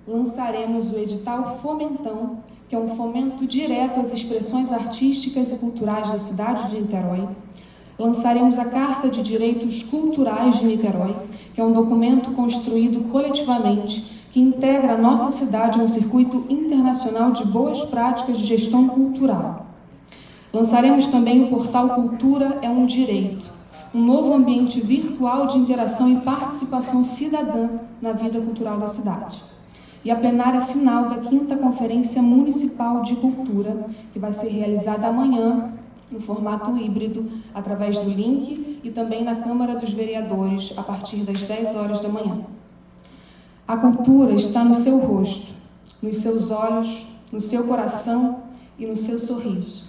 Lançaremos o edital Fomentão, que é um fomento direto às expressões artísticas e culturais da cidade de Niterói. Lançaremos a Carta de Direitos Culturais de Niterói, que é um documento construído coletivamente, que integra a nossa cidade a um circuito internacional de boas práticas de gestão cultural. Lançaremos também o portal Cultura é um Direito, um novo ambiente virtual de interação e participação cidadã na vida cultural da cidade. E a plenária final da 5ª Conferência Municipal de Cultura, que vai ser realizada amanhã, no formato híbrido, através do link e também na Câmara dos Vereadores, a partir das 10 horas da manhã. A cultura está no seu rosto, nos seus olhos, no seu coração e no seu sorriso.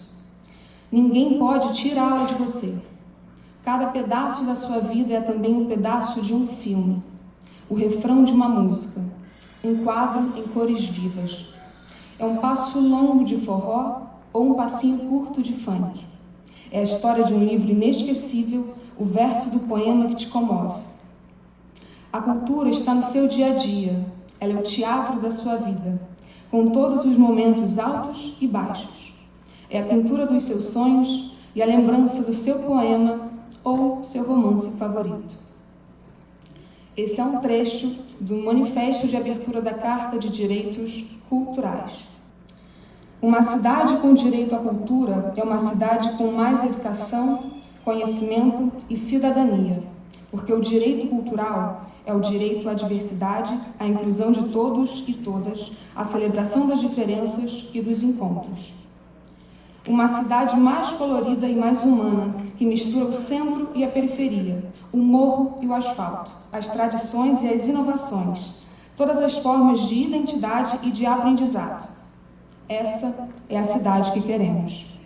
Ninguém pode tirá-la de você. Cada pedaço da sua vida é também um pedaço de um filme, o refrão de uma música, um quadro em cores vivas. É um passo longo de forró ou um passinho curto de funk. É a história de um livro inesquecível, o verso do poema que te comove. A cultura está no seu dia a dia. Ela é o teatro da sua vida, com todos os momentos altos e baixos. É a pintura dos seus sonhos e a lembrança do seu poema ou seu romance favorito. Esse é um trecho do Manifesto de Abertura da Carta de Direitos Culturais. Uma cidade com direito à cultura é uma cidade com mais educação, conhecimento e cidadania, porque o direito cultural é o direito à diversidade, à inclusão de todos e todas, à celebração das diferenças e dos encontros. Uma cidade mais colorida e mais humana, que mistura o centro e a periferia, o morro e o asfalto, as tradições e as inovações, todas as formas de identidade e de aprendizado. Essa é a cidade que queremos.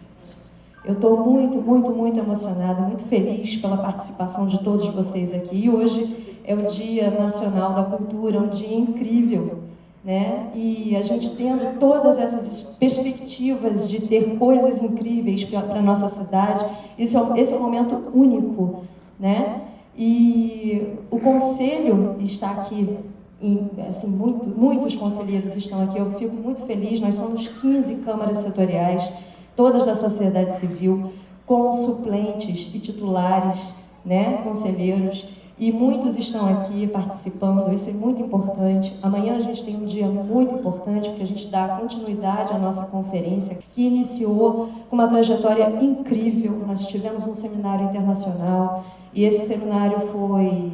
Eu estou muito emocionada, muito feliz pela participação de todos vocês aqui. E hoje é o Dia Nacional da Cultura, um dia incrível, né? E a gente tendo todas essas perspectivas de ter coisas incríveis para a nossa cidade, esse é um momento único, né? E o Conselho está aqui, assim, muitos conselheiros estão aqui, eu fico muito feliz, nós somos 15 câmaras setoriais, todas da sociedade civil, com suplentes e titulares, né, conselheiros, e muitos estão aqui participando, isso é muito importante. Amanhã a gente tem um dia muito importante, porque a gente dá continuidade à nossa conferência, que iniciou com uma trajetória incrível. Nós tivemos um seminário internacional, e esse seminário foi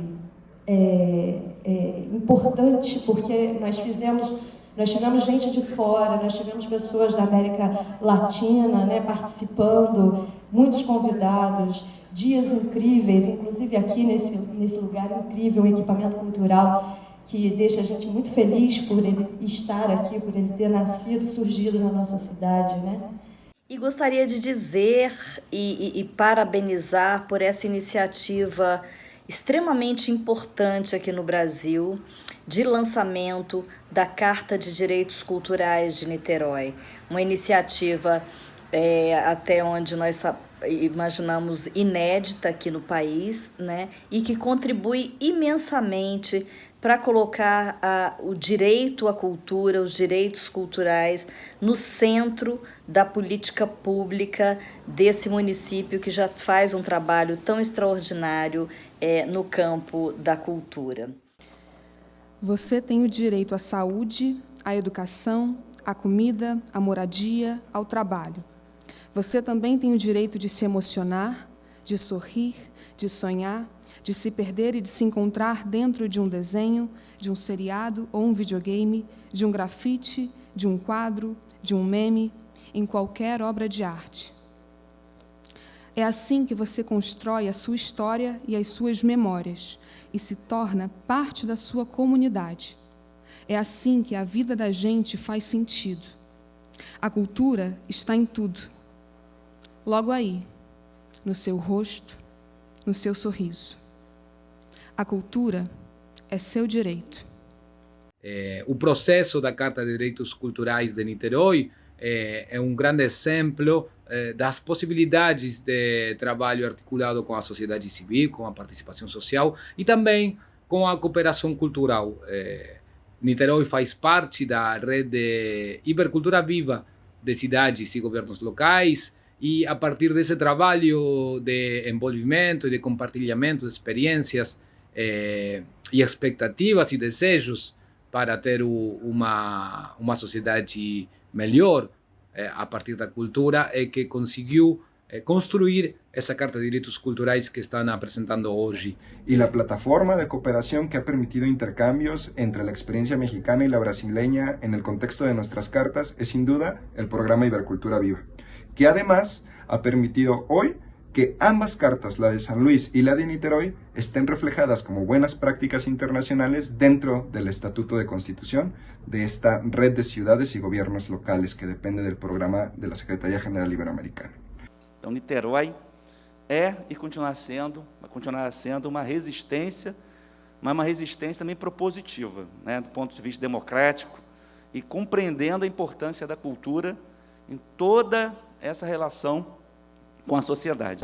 importante, porque nós tivemos gente de fora, nós tivemos pessoas da América Latina, né, participando, muitos convidados, dias incríveis, inclusive aqui nesse lugar incrível, um equipamento cultural que deixa a gente muito feliz por ele estar aqui, por ele ter nascido, surgido na nossa cidade, né? E gostaria de dizer e parabenizar por essa iniciativa extremamente importante aqui no Brasil, de lançamento da Carta de Direitos Culturais de Niterói. Uma iniciativa, até onde nós imaginamos, inédita aqui no país, né? E que contribui imensamente para colocar o direito à cultura, os direitos culturais no centro da política pública desse município que já faz um trabalho tão extraordinário no campo da cultura. Você tem o direito à saúde, à educação, à comida, à moradia, ao trabalho. Você também tem o direito de se emocionar, de sorrir, de sonhar, de se perder e de se encontrar dentro de um desenho, de um seriado ou um videogame, de um grafite, de um quadro, de um meme, em qualquer obra de arte. É assim que você constrói a sua história e as suas memórias e se torna parte da sua comunidade. É assim que a vida da gente faz sentido. A cultura está em tudo. logo aí, no seu rosto, no seu sorriso. A cultura é seu direito. O processo da Carta de Direitos Culturais de Niterói é grande exemplo das possibilidades de trabalho articulado com a sociedade civil, com a participação social e também com a cooperação cultural. Niterói faz parte da rede Hipercultura Viva de cidades e governos locais, e a partir desse trabalho de envolvimento e de compartilhamento de experiências e expectativas e desejos para ter uma sociedade melhor a partir da cultura, é que conseguiu construir esa Carta de Derechos Culturales que están presentando hoy. Y la plataforma de cooperación que ha permitido intercambios entre la experiencia mexicana y la brasileña en el contexto de nuestras cartas es sin duda el programa Ibercultura Viva, que además ha permitido hoy que ambas cartas, la de San Luis y la de Niterói, estén reflejadas como buenas prácticas internacionales dentro del Estatuto de Constitución de esta red de ciudades y gobiernos locales que depende del programa de la Secretaría General Iberoamericana. Então, Niterói é e vai continuar sendo uma resistência, mas uma resistência também propositiva, né, do ponto de vista democrático, e compreendendo a importância da cultura em toda essa relação com a sociedade.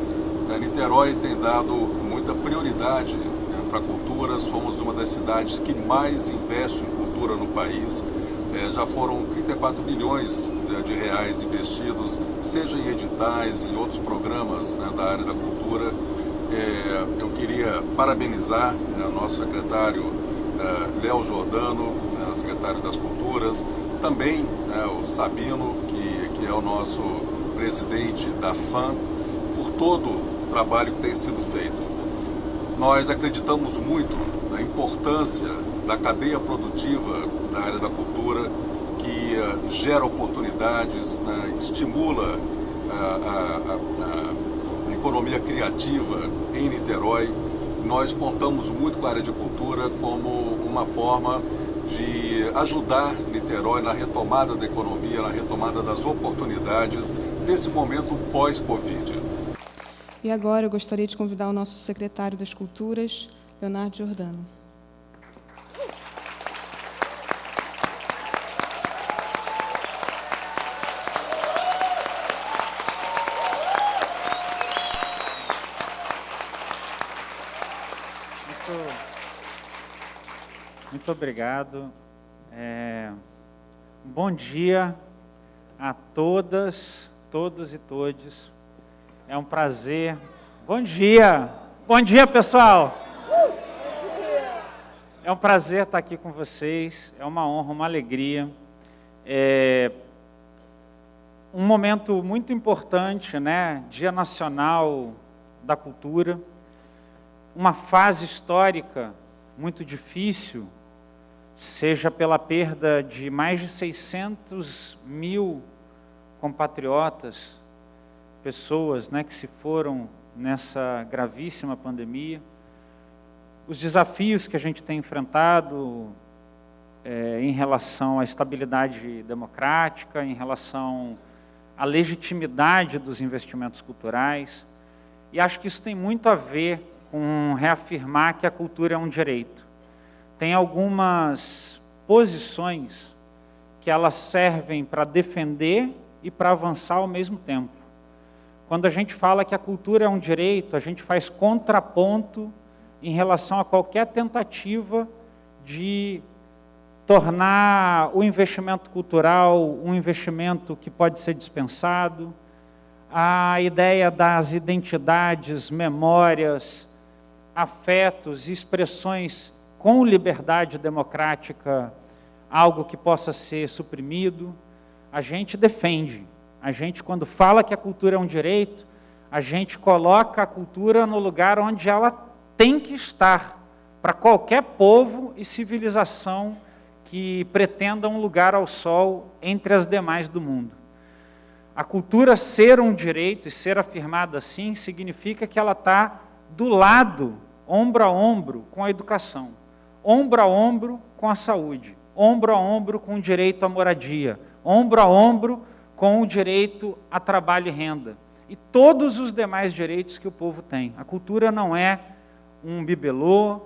Niterói tem dado muita prioridade para a cultura, somos uma das cidades que mais investe em cultura no país. Já foram 34 bilhões de reais investidos, seja em editais, em outros programas, né, da área da cultura. Eu queria parabenizar o nosso secretário Léo Giordano, o secretário das Culturas, também o Sabino, que é o nosso presidente da FAM, por todo o trabalho que tem sido feito. Nós acreditamos muito na importância da cadeia produtiva da área da cultura, que gera oportunidades, né, estimula a economia criativa em Niterói. Nós contamos muito com a área de cultura como uma forma de ajudar Niterói na retomada da economia, na retomada das oportunidades nesse momento pós-Covid. E agora eu gostaria de convidar o nosso secretário das Culturas, Leonardo Giordano. Muito obrigado. Bom dia a todas, todos e todes. É um prazer. Bom dia! Bom dia, pessoal! É um prazer estar aqui com vocês. É uma honra, uma alegria. Um momento muito importante, né? Dia Nacional da Cultura. Uma fase histórica muito difícil, seja pela perda de mais de 600 mil compatriotas, pessoas, né, que se foram nessa gravíssima pandemia, os desafios que a gente tem enfrentado em relação à estabilidade democrática, em relação à legitimidade dos investimentos culturais, e acho que isso tem muito a ver com reafirmar que a cultura é um direito. Tem algumas posições que elas servem para defender e para avançar ao mesmo tempo. Quando a gente fala que a cultura é um direito, a gente faz contraponto em relação a qualquer tentativa de tornar o investimento cultural um investimento que pode ser dispensado, a ideia das identidades, memórias, afetos e expressões com liberdade democrática, algo que possa ser suprimido, a gente defende. A gente, quando fala que a cultura é um direito, a gente coloca a cultura no lugar onde ela tem que estar, para qualquer povo e civilização que pretenda um lugar ao sol entre as demais do mundo. A cultura ser um direito e ser afirmada assim, significa que ela está do lado, ombro a ombro, com a educação, ombro a ombro com a saúde, ombro a ombro com o direito à moradia, ombro a ombro com o direito a trabalho e renda. e todos os demais direitos que o povo tem. A cultura não é um bibelô,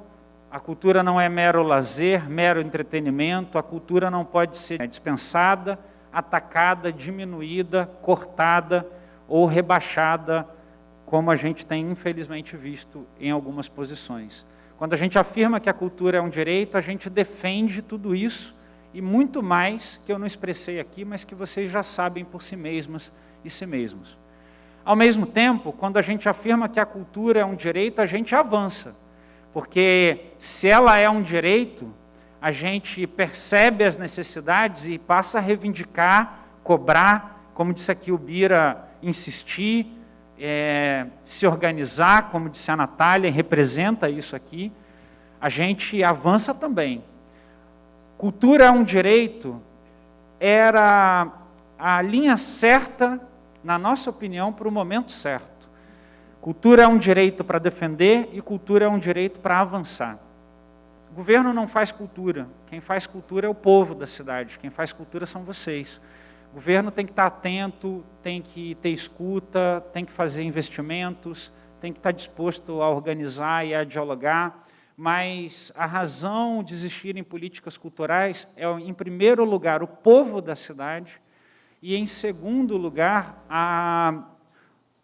a cultura não é mero lazer, mero entretenimento, a cultura não pode ser dispensada, atacada, diminuída, cortada ou rebaixada, como a gente tem infelizmente visto em algumas posições. Quando a gente afirma que a cultura é um direito, a gente defende tudo isso e muito mais que eu não expressei aqui, mas que vocês já sabem por si mesmas e si mesmos. Ao mesmo tempo, quando a gente afirma que a cultura é um direito, a gente avança, porque se ela é um direito, a gente percebe as necessidades e passa a reivindicar, cobrar, como disse aqui o Bira, insistir, se organizar, como disse a Natália, representa isso aqui, a gente avança também. Cultura é um direito, era a linha certa, na nossa opinião, para o momento certo. Cultura é um direito para defender e cultura é um direito para avançar. O governo não faz cultura, quem faz cultura é o povo da cidade, quem faz cultura são vocês. O governo tem que estar atento, tem que ter escuta, tem que fazer investimentos, tem que estar disposto a organizar e a dialogar, mas a razão de existirem políticas culturais é, em primeiro lugar, o povo da cidade e, em segundo lugar,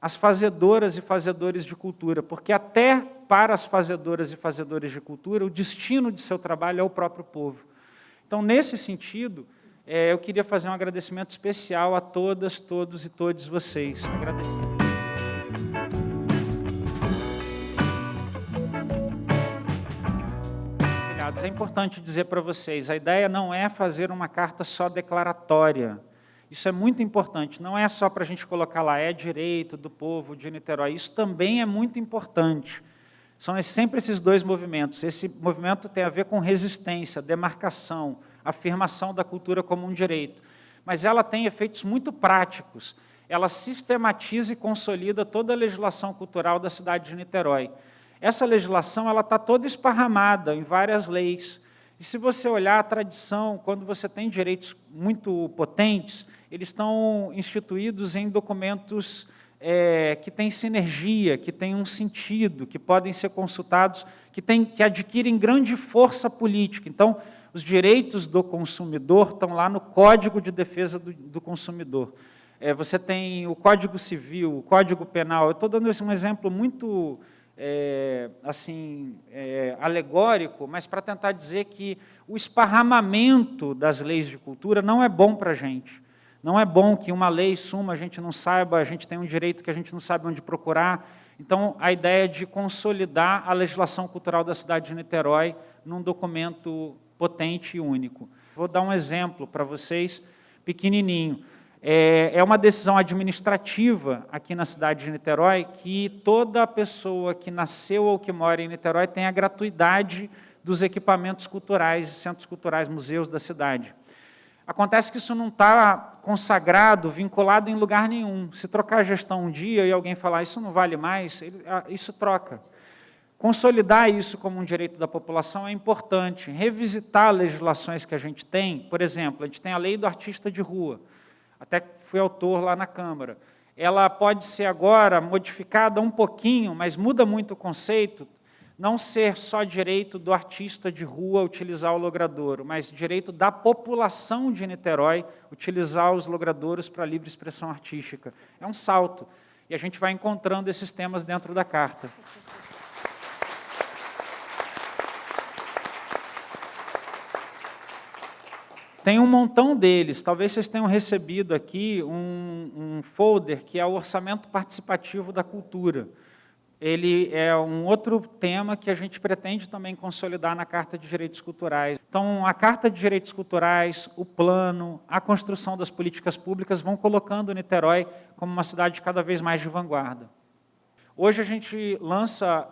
as fazedoras e fazedores de cultura, porque até para as fazedoras e fazedores de cultura, o destino de seu trabalho é o próprio povo. Então, nesse sentido, eu queria fazer um agradecimento especial a todas, todos e todos vocês. Agradecer. É importante dizer para vocês, a ideia não é fazer uma carta só declaratória. Isso é muito importante, não é só para a gente colocar lá, é direito do povo de Niterói, isso também é muito importante. São sempre esses dois movimentos. Esse movimento tem a ver com resistência, demarcação, afirmação da cultura como um direito. Mas ela tem efeitos muito práticos. Ela sistematiza e consolida toda a legislação cultural da cidade de Niterói. Essa legislação está toda esparramada em várias leis. E se você olhar a tradição, quando você tem direitos muito potentes, eles estão instituídos em documentos que têm sinergia, que têm um sentido, que podem ser consultados, que adquirem grande força política. Então, os direitos do consumidor estão lá no Código de Defesa do Consumidor. Você tem o Código Civil, o Código Penal. Eu estou dando um exemplo muito alegórico, mas para tentar dizer que o esparramamento das leis de cultura não é bom para a gente. Não é bom que uma lei suma, a gente não saiba, a gente tem um direito que a gente não sabe onde procurar. Então, a ideia é de consolidar a legislação cultural da cidade de Niterói num documento potente e único. Vou dar um exemplo para vocês, pequenininho. É uma decisão administrativa aqui na cidade de Niterói que toda pessoa que nasceu ou que mora em Niterói tem a gratuidade dos equipamentos culturais, centros culturais, museus da cidade. Acontece que isso não está consagrado, vinculado em lugar nenhum. Se trocar a gestão um dia e alguém falar isso não vale mais, isso troca. Consolidar isso como um direito da população é importante. Revisitar legislações que a gente tem, por exemplo, a gente tem a lei do artista de rua, até fui autor lá na Câmara. Ela pode ser agora modificada um pouquinho, mas muda muito o conceito, não ser só direito do artista de rua utilizar o logradouro, mas direito da população de Niterói utilizar os logradouros para livre expressão artística. É um salto, e a gente vai encontrando esses temas dentro da carta. Tem um montão deles, talvez vocês tenham recebido aqui um folder que é o Orçamento Participativo da Cultura. Ele é um outro tema que a gente pretende também consolidar na Carta de Direitos Culturais. Então, a Carta de Direitos Culturais, o plano, a construção das políticas públicas vão colocando Niterói como uma cidade cada vez mais de vanguarda. Hoje a gente lança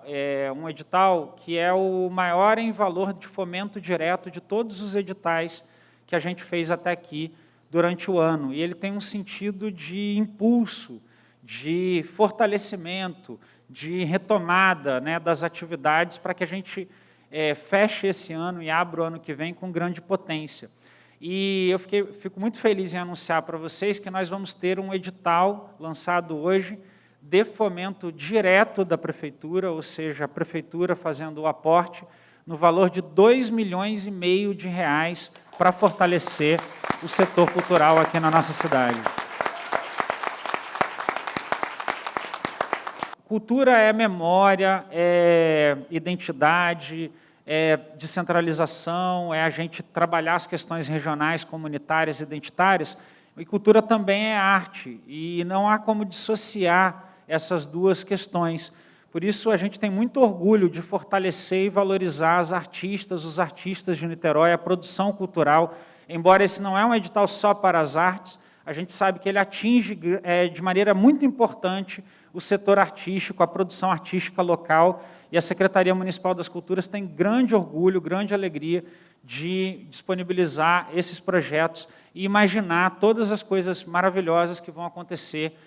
um edital que é o maior em valor de fomento direto de todos os editais que a gente fez até aqui durante o ano. E ele tem um sentido de impulso, de fortalecimento, de retomada, né, das atividades para que a gente feche esse ano e abra o ano que vem com grande potência. E eu fico muito feliz em anunciar para vocês que nós vamos ter um edital lançado hoje de fomento direto da prefeitura, ou seja, a prefeitura fazendo o aporte no valor de R$ 2,5 milhões para fortalecer o setor cultural aqui na nossa cidade. Cultura é memória, é identidade, é descentralização, é a gente trabalhar as questões regionais, comunitárias, identitárias, e cultura também é arte, e não há como dissociar essas duas questões. Por isso, a gente tem muito orgulho de fortalecer e valorizar as artistas, os artistas de Niterói, a produção cultural. Embora esse não é um edital só para as artes, a gente sabe que ele atinge de maneira muito importante o setor artístico, a produção artística local, e a Secretaria Municipal das Culturas tem grande orgulho, grande alegria de disponibilizar esses projetos e imaginar todas as coisas maravilhosas que vão acontecer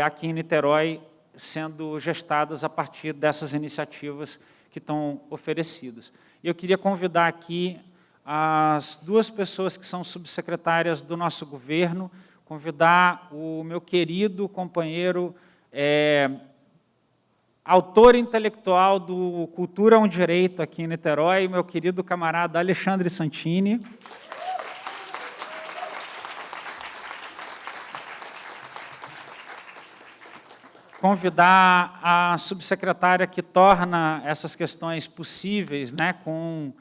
aqui em Niterói, sendo gestadas a partir dessas iniciativas que estão oferecidas. E eu queria convidar aqui as duas pessoas que são subsecretárias do nosso governo, convidar o meu querido companheiro, autor intelectual do Cultura é um Direito aqui em Niterói, meu querido camarada Alexandre Santini. Convidar a subsecretária que torna essas questões possíveis, né, com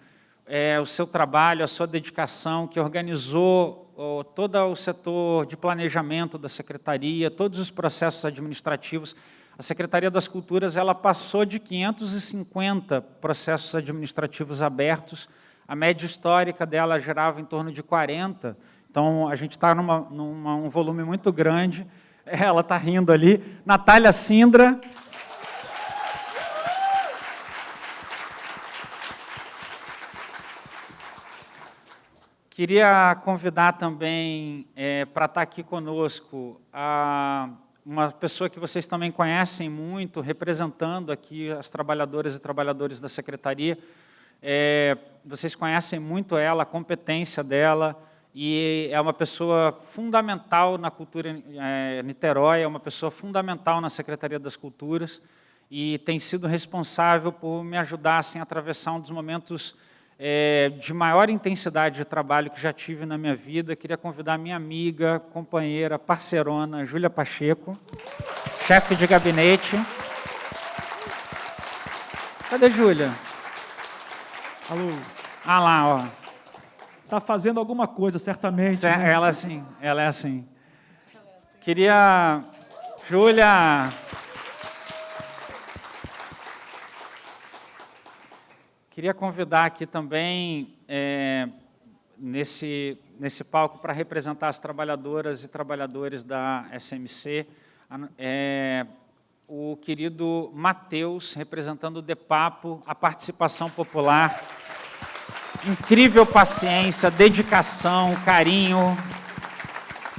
o seu trabalho, a sua dedicação, que organizou todo o setor de planejamento da Secretaria, todos os processos administrativos. A Secretaria das Culturas ela passou de 550 processos administrativos abertos, a média histórica dela gerava em torno de 40, então a gente está num volume muito grande. Ela está rindo ali. Natália Sindra. Queria convidar também para estar aqui conosco uma pessoa que vocês também conhecem muito, representando aqui as trabalhadoras e trabalhadores da Secretaria. Vocês conhecem muito ela, a competência dela, e é uma pessoa fundamental na cultura Niterói, é uma pessoa fundamental na Secretaria das Culturas, e tem sido responsável por me ajudar assim, a atravessar um dos momentos de maior intensidade de trabalho que já tive na minha vida. Queria convidar minha amiga, companheira, parceirona, Júlia Pacheco, chefe de gabinete. Cadê Júlia? Alô. Ah lá, ó. Está fazendo alguma coisa, certamente. Né? Ela sim, ela é assim. Queria, Júlia... Queria convidar aqui também, nesse palco, para representar as trabalhadoras e trabalhadores da SMC, o querido Matheus, representando o DEPAPO, a participação popular, incrível paciência, dedicação, carinho,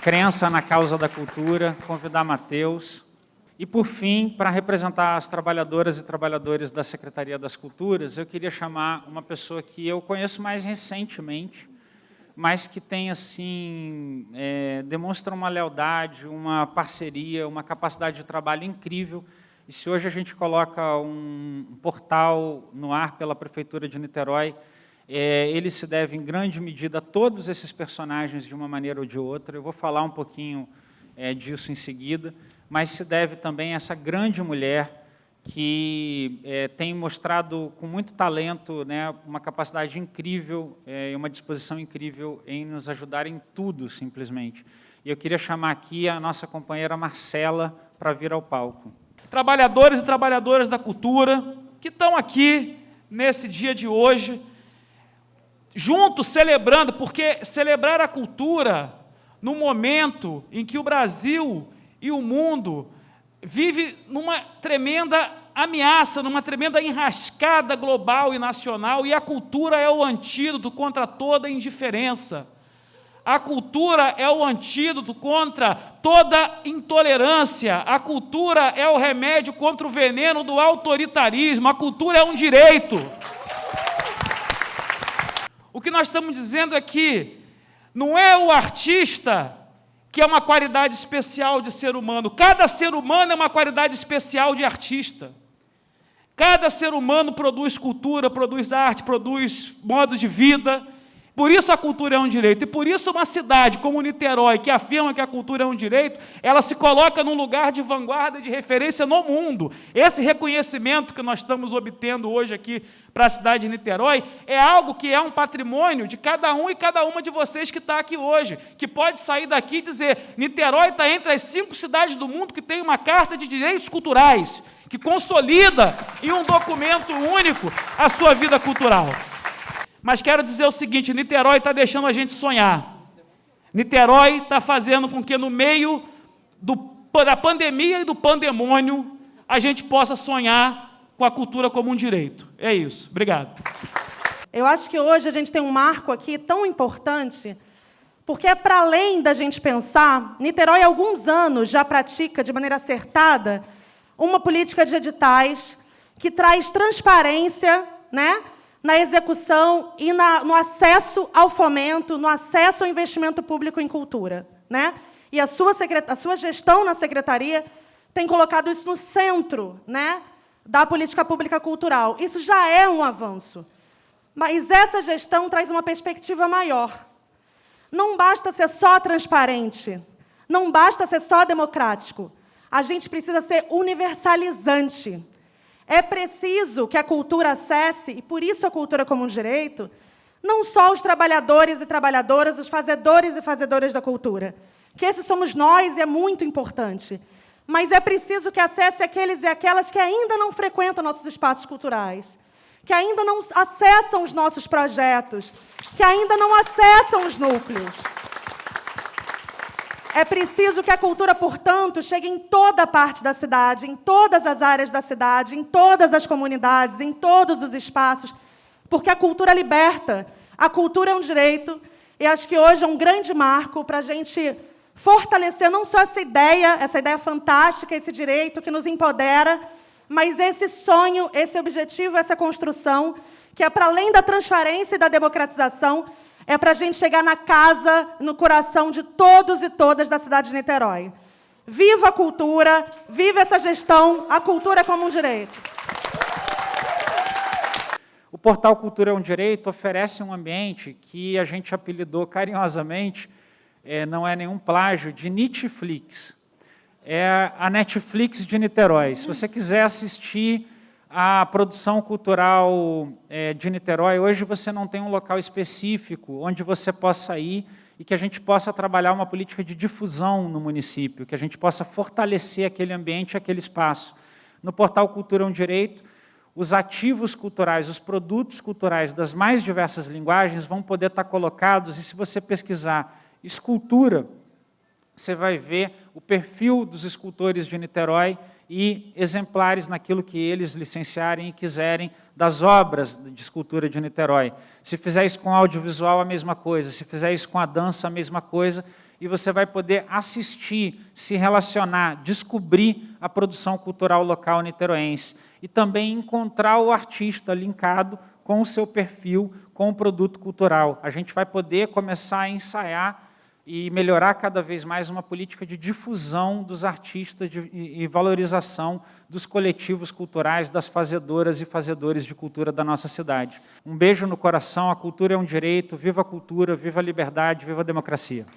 crença na causa da cultura. Convidar Matheus. E, por fim, para representar as trabalhadoras e trabalhadores da Secretaria das Culturas, eu queria chamar uma pessoa que eu conheço mais recentemente, mas que tem, assim, demonstra uma lealdade, uma parceria, uma capacidade de trabalho incrível. E se hoje a gente coloca um portal no ar pela Prefeitura de Niterói, ele se deve, em grande medida, a todos esses personagens, de uma maneira ou de outra. Eu vou falar um pouquinho disso em seguida, mas se deve também a essa grande mulher que tem mostrado com muito talento, né, uma capacidade incrível e uma disposição incrível em nos ajudar em tudo, simplesmente. E eu queria chamar aqui a nossa companheira Marcela para vir ao palco. Trabalhadores e trabalhadoras da cultura que estão aqui nesse dia de hoje, juntos celebrando, porque celebrar a cultura no momento em que o Brasil e o mundo vive numa tremenda ameaça, numa tremenda enrascada global e nacional, e a cultura é o antídoto contra toda indiferença. A cultura é o antídoto contra toda intolerância. A cultura é o remédio contra o veneno do autoritarismo. A cultura é um direito. O que nós estamos dizendo é que não é o artista que é uma qualidade especial de ser humano. Cada ser humano é uma qualidade especial de artista. Cada ser humano produz cultura, produz arte, produz modo de vida. Por isso a cultura é um direito. E por isso uma cidade como Niterói, que afirma que a cultura é um direito, ela se coloca num lugar de vanguarda, de referência no mundo. Esse reconhecimento que nós estamos obtendo hoje aqui para a cidade de Niterói é algo que é um patrimônio de cada um e cada uma de vocês que está aqui hoje, que pode sair daqui e dizer: Niterói está entre as 5 cidades do mundo que tem uma Carta de Direitos Culturais, que consolida em um documento único a sua vida cultural. Mas quero dizer o seguinte, Niterói está deixando a gente sonhar. Niterói está fazendo com que no meio da pandemia e do pandemônio a gente possa sonhar com a cultura como um direito. É isso. Obrigado. Eu acho que hoje a gente tem um marco aqui tão importante, porque é para além da gente pensar, Niterói há alguns anos já pratica de maneira acertada uma política de editais que traz transparência, né, na execução e no acesso ao fomento, no acesso ao investimento público em cultura, né? E a sua gestão na secretaria tem colocado isso no centro, né, da política pública cultural. Isso já é um avanço. Mas essa gestão traz uma perspectiva maior. Não basta ser só transparente, não basta ser só democrático. A gente precisa ser universalizante. É preciso que a cultura acesse, e por isso a cultura como um direito, não só os trabalhadores e trabalhadoras, os fazedores e fazedoras da cultura, que esses somos nós e é muito importante, mas é preciso que acesse aqueles e aquelas que ainda não frequentam nossos espaços culturais, que ainda não acessam os nossos projetos, que ainda não acessam os núcleos. É preciso que a cultura, portanto, chegue em toda a parte da cidade, em todas as áreas da cidade, em todas as comunidades, em todos os espaços, porque a cultura liberta, a cultura é um direito, e acho que hoje é um grande marco para a gente fortalecer não só essa ideia fantástica, esse direito que nos empodera, mas esse sonho, esse objetivo, essa construção, que é para além da transparência e da democratização, é para a gente chegar na casa, no coração de todos e todas da cidade de Niterói. Viva a cultura, viva essa gestão, a cultura como um direito. O portal Cultura é um Direito oferece um ambiente que a gente apelidou carinhosamente, não é nenhum plágio, de Netflix. É a Netflix de Niterói. Se você quiser assistir a produção cultural de Niterói, hoje você não tem um local específico onde você possa ir e que a gente possa trabalhar uma política de difusão no município, que a gente possa fortalecer aquele ambiente, aquele espaço. No portal Cultura é um Direito, os ativos culturais, os produtos culturais das mais diversas linguagens vão poder estar colocados, e se você pesquisar escultura, você vai ver o perfil dos escultores de Niterói e exemplares naquilo que eles licenciarem e quiserem das obras de escultura de Niterói. Se fizer isso com audiovisual, a mesma coisa. Se fizer isso com a dança, a mesma coisa. E você vai poder assistir, se relacionar, descobrir a produção cultural local niteroense. E também encontrar o artista linkado com o seu perfil, com o produto cultural. A gente vai poder começar a ensaiar e melhorar cada vez mais uma política de difusão dos artistas e valorização dos coletivos culturais, das fazedoras e fazedores de cultura da nossa cidade. Um beijo no coração, a cultura é um direito, viva a cultura, viva a liberdade, viva a democracia.